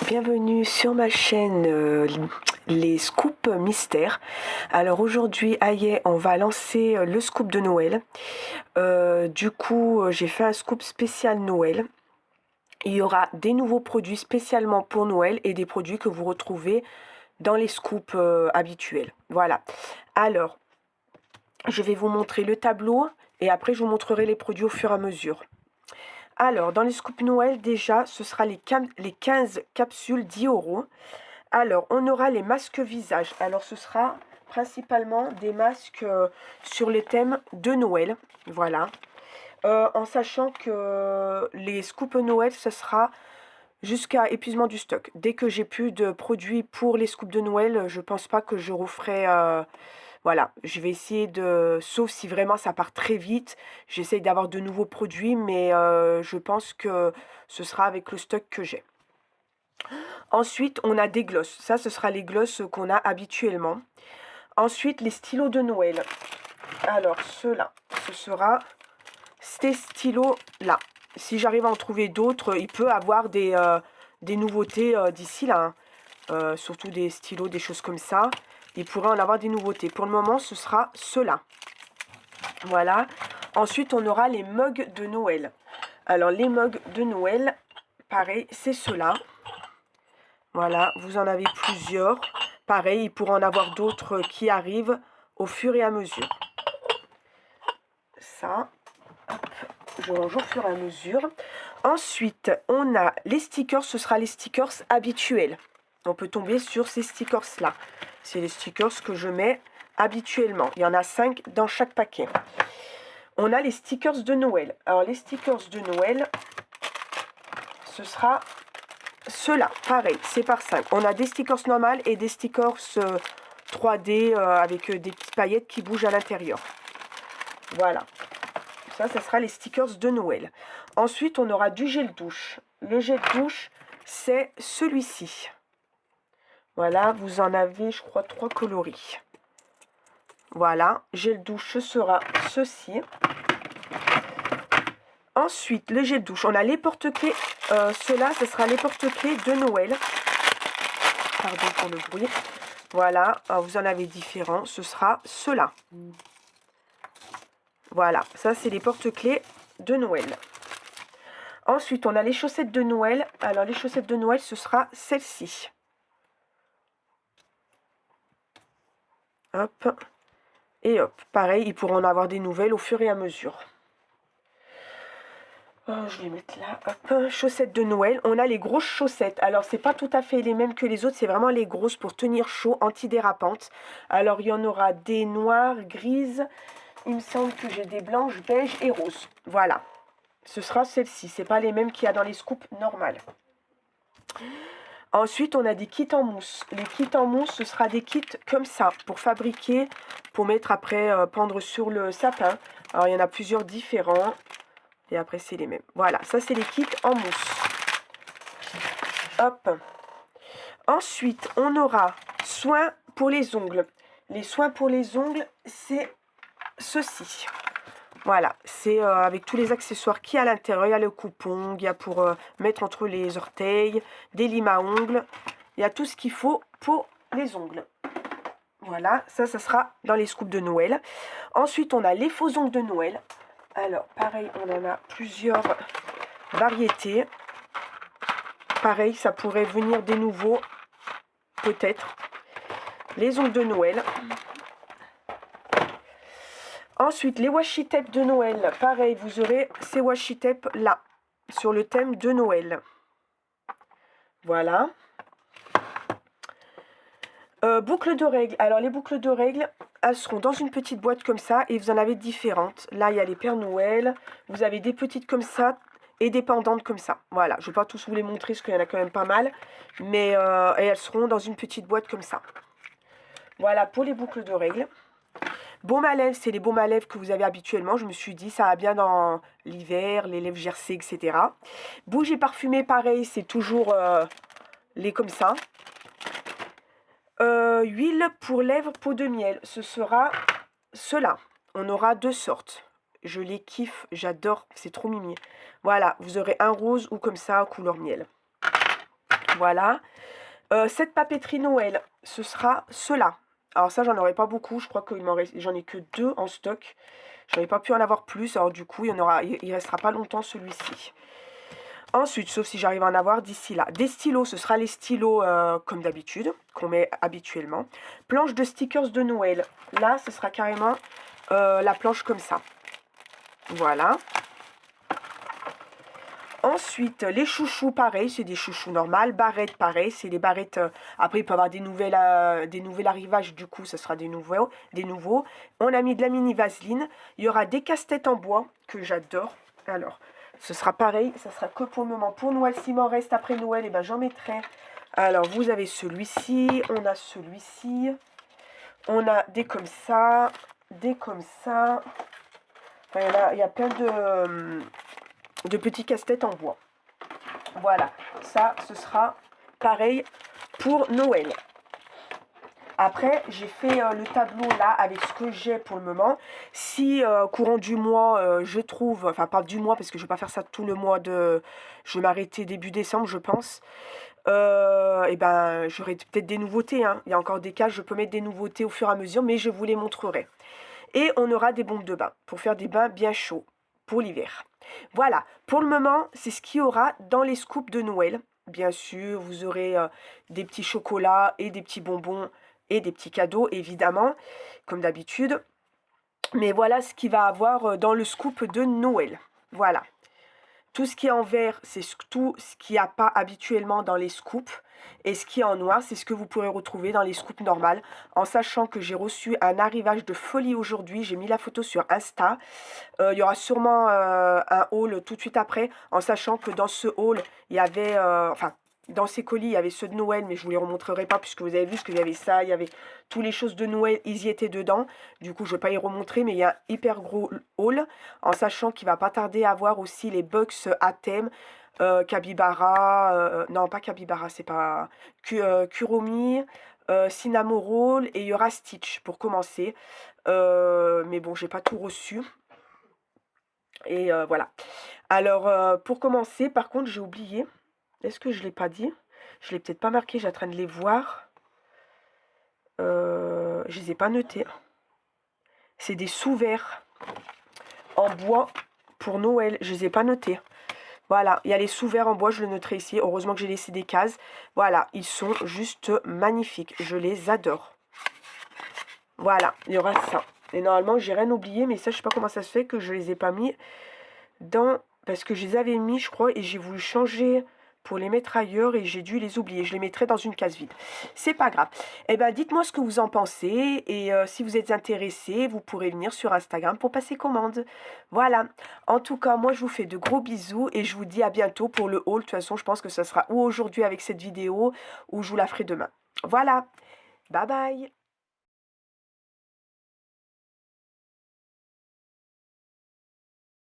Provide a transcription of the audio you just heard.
Bienvenue sur ma chaîne les scoops mystères. Alors aujourd'hui on va lancer le scoop de Noël. Du coup j'ai fait un scoop spécial Noël. Il y aura des nouveaux produits spécialement pour Noël et des produits que vous retrouvez dans les scoops habituels. Voilà. Alors je vais vous montrer le tableau et après je vous montrerai les produits au fur et à mesure. Alors, dans les scoops Noël, déjà, ce sera les 15 capsules 10 €. Alors, on aura les masques visage. Alors, ce sera principalement des masques sur le thème de Noël. Voilà. En sachant que les scoops Noël, ce sera jusqu'à épuisement du stock. Dès que j'ai plus de produits pour les scoops de Noël, je pense pas que je referai... voilà, je vais essayer de... Sauf si vraiment ça part très vite, j'essaye d'avoir de nouveaux produits, mais je pense que ce sera avec le stock que j'ai. Ensuite, on a des glosses. Ça, ce sera les glosses qu'on a habituellement. Ensuite, les stylos de Noël. Alors, ceux-là, ce sera ces stylos-là. Si j'arrive à en trouver d'autres, il peut avoir des nouveautés d'ici là. Surtout des stylos, des choses comme ça. Il pourrait en avoir des nouveautés. Pour le moment, ce sera ceux-là. Voilà. Ensuite, on aura les mugs de Noël. Alors, les mugs de Noël, pareil, c'est ceux-là. Voilà, vous en avez plusieurs. Pareil, il pourra en avoir d'autres qui arrivent au fur et à mesure. Ça, hop, je range au fur et à mesure. Ensuite, on a les stickers. Ce sera les stickers habituels. On peut tomber sur ces stickers-là. C'est les stickers que je mets habituellement. Il y en a 5 dans chaque paquet. On a les stickers de Noël. Alors, les stickers de Noël, ce sera ceux-là. Pareil, c'est par 5. On a des stickers normales et des stickers 3D avec des petites paillettes qui bougent à l'intérieur. Voilà. Ça sera les stickers de Noël. Ensuite, on aura du gel douche. Le gel douche, c'est celui-ci. Voilà, vous en avez, je crois, 3 coloris. Voilà, gel douche, ce sera ceci. Ensuite, le gel douche, on a les porte-clés. Ceux-là, ce sera les porte-clés de Noël. Pardon pour le bruit. Voilà, vous en avez différents. Ce sera ceux-là. Voilà, ça, c'est les porte-clés de Noël. Ensuite, on a les chaussettes de Noël. Alors, les chaussettes de Noël, ce sera celle-ci. Hop. Et hop. Pareil, ils pourront en avoir des nouvelles au fur et à mesure. Je vais les mettre là. Hop. Chaussettes de Noël. On a les grosses chaussettes. Alors, c'est pas tout à fait les mêmes que les autres. C'est vraiment les grosses pour tenir chaud, antidérapantes. Alors, il y en aura des noires, grises. Il me semble que j'ai des blanches, beiges et roses. Voilà. Ce sera celle-ci. C'est pas les mêmes qu'il y a dans les scoops normales. Ensuite, on a des kits en mousse. Les kits en mousse, ce sera des kits comme ça, pour fabriquer, pour mettre après, pendre sur le sapin. Alors, il y en a plusieurs différents. Et après, c'est les mêmes. Voilà, ça, c'est les kits en mousse. Hop. Ensuite, on aura soins pour les ongles. Les soins pour les ongles, c'est ceci. Voilà, c'est avec tous les accessoires qu'il y a à l'intérieur. Il y a le coupe-ongle, il y a pour mettre entre les orteils, des limes à ongles. Il y a tout ce qu'il faut pour les ongles. Voilà, ça sera dans les scoops de Noël. Ensuite, on a les faux ongles de Noël. Alors, pareil, on en a plusieurs variétés. Pareil, ça pourrait venir des nouveaux, peut-être. Les ongles de Noël. Ensuite, les washi tape de Noël. Pareil, vous aurez ces washi tape là, sur le thème de Noël. Voilà. Boucles de règles. Alors, les boucles de règles, elles seront dans une petite boîte comme ça et vous en avez différentes. Là, il y a les Pères Noël. Vous avez des petites comme ça et des pendantes comme ça. Voilà, je ne vais pas tous vous les montrer parce qu'il y en a quand même pas mal. Mais et elles seront dans une petite boîte comme ça. Voilà pour les boucles de règles. Baume à lèvres, c'est les baumes à lèvres que vous avez habituellement. Je me suis dit, ça va bien dans l'hiver, les lèvres gercées, etc. Bougies parfumées, pareil, c'est toujours les comme ça. Huile pour lèvres, peau de miel, ce sera ceux-là. On aura 2 sortes. Je les kiffe, j'adore, c'est trop mimi. Voilà, vous aurez un rose ou comme ça, couleur miel. Voilà. Cette papeterie Noël, ce sera cela. Alors ça, j'en aurai pas beaucoup. Je crois que j'en ai que 2 en stock. J'en ai pas pu en avoir plus. Alors du coup, il restera pas longtemps celui-ci. Ensuite, sauf si j'arrive à en avoir d'ici là. Des stylos, ce sera les stylos comme d'habitude, qu'on met habituellement. Planche de stickers de Noël. Là, ce sera carrément la planche comme ça. Voilà. Ensuite, les chouchous, pareil, c'est des chouchous normales. Barrettes, pareil, c'est des barrettes. Après, il peut y avoir des nouvelles arrivages, du coup, ce sera des nouveaux. On a mis de la mini vaseline. Il y aura des casse-têtes en bois, que j'adore. Alors, ce sera pareil, ça sera que pour le moment. Pour Noël, s'il m'en reste après Noël, et ben j'en mettrai. Alors, vous avez celui-ci, on a celui-ci. On a des comme ça, des comme ça. Enfin, il y a plein de petits casse-têtes en bois. Voilà, ça, ce sera pareil pour Noël. Après, j'ai fait le tableau là avec ce que j'ai pour le moment. Si courant du mois, je trouve, enfin pas du mois parce que je ne vais pas faire ça tout le mois de... Je vais m'arrêter début décembre, je pense. Et ben, j'aurai peut-être des nouveautés. Hein. Il y a encore des cas, je peux mettre des nouveautés au fur et à mesure, mais je vous les montrerai. Et on aura des bombes de bain pour faire des bains bien chauds pour l'hiver. Voilà, pour le moment, c'est ce qu'il y aura dans les scoops de Noël. Bien sûr, vous aurez des petits chocolats et des petits bonbons et des petits cadeaux, évidemment, comme d'habitude. Mais voilà ce qu'il va avoir dans le scoop de Noël. Voilà. Tout ce qui est en vert, c'est tout ce qu'il n'y a pas habituellement dans les scoops. Et ce qui est en noir, c'est ce que vous pourrez retrouver dans les scoops normales. En sachant que j'ai reçu un arrivage de folie aujourd'hui. J'ai mis la photo sur Insta. Il y aura sûrement un haul tout de suite après. En sachant que dans ce haul, il y avait... dans ces colis, il y avait ceux de Noël, mais je ne vous les remontrerai pas puisque vous avez vu qu'il y avait ça, il y avait toutes les choses de Noël, ils y étaient dedans. Du coup, je ne vais pas y remontrer, mais il y a un hyper gros haul, en sachant qu'il ne va pas tarder à avoir aussi les box à thème, Capybara, non pas Capybara, c'est pas... Kuromi, Cinnamon Roll, et il y aura Stitch pour commencer. Mais bon, j'ai pas tout reçu. Et voilà. Alors, pour commencer, par contre, j'ai oublié... Est-ce que je ne l'ai pas dit? Je ne l'ai peut-être pas marqué, j'ai en train de les voir. Je ne les ai pas notés. C'est des sous-verres en bois pour Noël. Je ne les ai pas notés. Voilà, il y a les sous-verres en bois, je le noterai ici. Heureusement que j'ai laissé des cases. Voilà, ils sont juste magnifiques. Je les adore. Voilà, il y aura ça. Et normalement, j'ai rien oublié, mais ça, je ne sais pas comment ça se fait que je ne les ai pas mis dans... Parce que je les avais mis, je crois, et j'ai voulu changer... pour les mettre ailleurs et j'ai dû les oublier. Je les mettrai dans une case vide. C'est pas grave. Eh ben, dites-moi ce que vous en pensez et si vous êtes intéressés, vous pourrez venir sur Instagram pour passer commande. Voilà. En tout cas, moi, je vous fais de gros bisous et je vous dis à bientôt pour le haul. De toute façon, je pense que ça sera ou aujourd'hui avec cette vidéo ou je vous la ferai demain. Voilà. Bye bye.